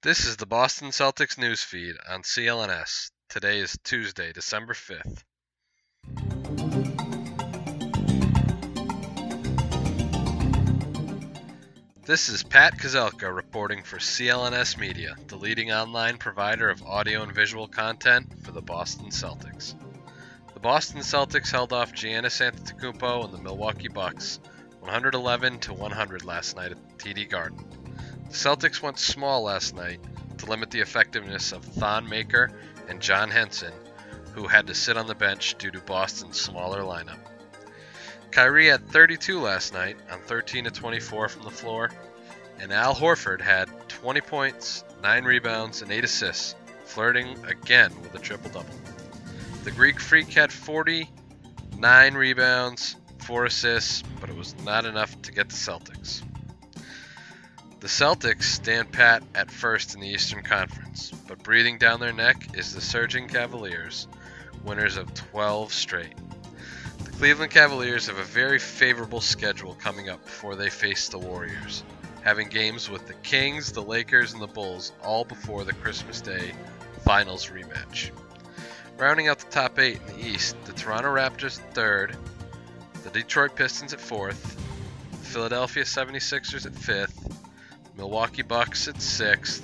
This is the Boston Celtics news feed on CLNS. Today is Tuesday, December 5th. This is Pat Kozelka reporting for CLNS Media, the leading online provider of audio and visual content for the Boston Celtics. The Boston Celtics held off Giannis Antetokounmpo and the Milwaukee Bucks 111-100 last night at TD Garden. The Celtics went small last night to limit the effectiveness of Thon Maker and John Henson, who had to sit on the bench due to Boston's smaller lineup. Kyrie had 32 last night on 13-24 from the floor, and Al Horford had 20 points, 9 rebounds, and 8 assists, flirting again with a triple-double. The Greek Freak had 40, 9 rebounds, 4 assists, but it was not enough to get the Celtics. The Celtics stand pat at first in the Eastern Conference, but breathing down their neck is the surging Cavaliers, winners of 12 straight. The Cleveland Cavaliers have a very favorable schedule coming up before they face the Warriors, having games with the Kings, the Lakers, and the Bulls all before the Christmas Day Finals rematch. Rounding out the top 8 in the East, the Toronto Raptors at 3rd, the Detroit Pistons at 4th, the Philadelphia 76ers at 5th, Milwaukee Bucks at 6th,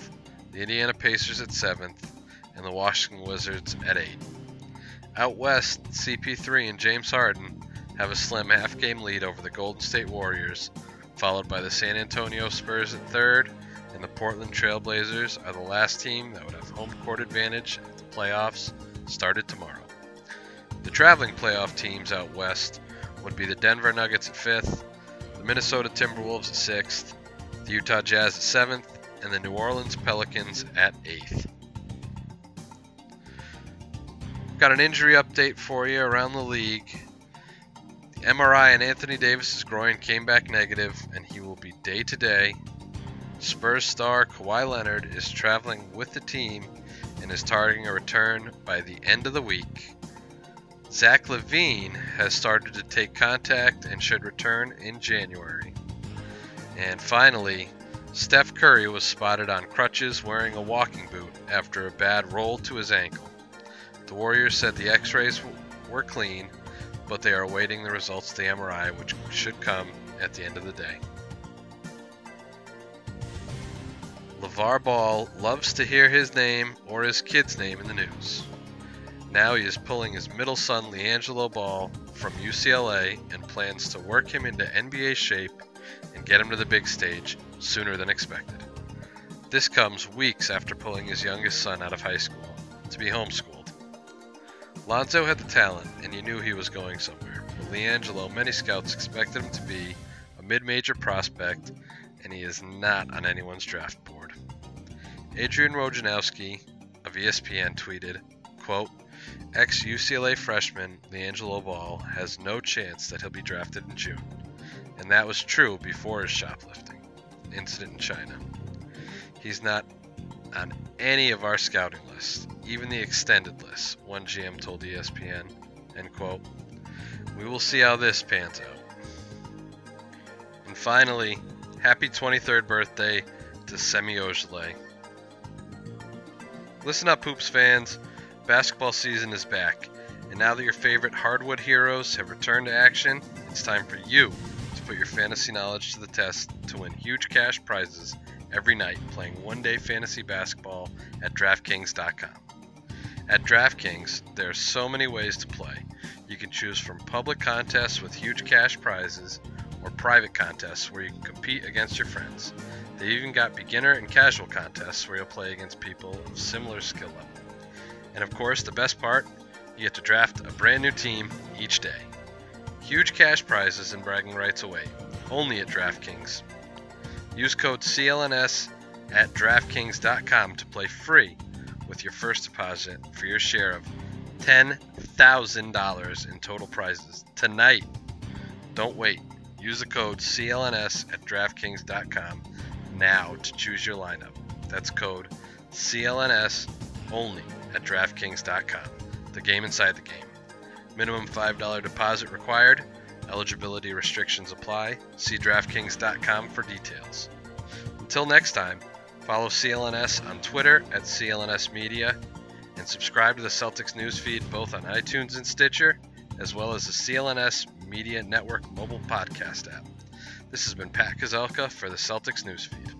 the Indiana Pacers at 7th, and the Washington Wizards at 8th. Out west, CP3 and James Harden have a slim half-game lead over the Golden State Warriors, followed by the San Antonio Spurs at 3rd, and the Portland Trail Blazers are the last team that would have home court advantage if the playoffs started tomorrow. The traveling playoff teams out west would be the Denver Nuggets at 5th, the Minnesota Timberwolves at 6th, the Utah Jazz at 7th, and the New Orleans Pelicans at 8th. Got an injury update for you around the league. The MRI on Anthony Davis's groin came back negative, and he will be day-to-day. Spurs star Kawhi Leonard is traveling with the team and is targeting a return by the end of the week. Zach LaVine has started to take contact and should return in January. And finally, Steph Curry was spotted on crutches wearing a walking boot after a bad roll to his ankle. The Warriors said the x-rays were clean, but they are awaiting the results of the MRI, which should come at the end of the day. LaVar Ball loves to hear his name or his kid's name in the news. Now he is pulling his middle son LiAngelo Ball from UCLA and plans to work him into NBA shape and get him to the big stage sooner than expected. This comes weeks after pulling his youngest son out of high school to be homeschooled. Lonzo had the talent, and you knew he was going somewhere. But LiAngelo, many scouts expected him to be a mid-major prospect, and he is not on anyone's draft board. Adrian Wojnarowski of ESPN tweeted, quote, "Ex-UCLA freshman LiAngelo Ball has no chance that he'll be drafted in June. And that was true before his shoplifting incident in China. He's not on any of our scouting lists, even the extended list," one GM told ESPN, end quote. "We will see how this pans out." And finally, happy 23rd birthday to Semi Ojeleye. Listen up, Hoops fans. Basketball season is back, and now that your favorite hardwood heroes have returned to action, it's time for you to put your fantasy knowledge to the test to win huge cash prizes every night playing one-day fantasy basketball at DraftKings.com. At DraftKings, there are so many ways to play. You can choose from public contests with huge cash prizes or private contests where you can compete against your friends. They even got beginner and casual contests where you'll play against people of similar skill level. And of course, the best part, you get to draft a brand new team each day. Huge cash prizes and bragging rights await, only at DraftKings. Use code CLNS at DraftKings.com to play free with your first deposit for your share of $10,000 in total prizes tonight. Don't wait. Use the code CLNS at DraftKings.com now to choose your lineup. That's code CLNS only at DraftKings.com. The game inside the game. Minimum $5 deposit required. Eligibility restrictions apply. See DraftKings.com for details. Until next time, Follow CLNS on Twitter at CLNS Media, and subscribe to the Celtics newsfeed both on iTunes and Stitcher, as well as the CLNS Media Network mobile podcast app. This has been Pat Kazelka for the Celtics newsfeed.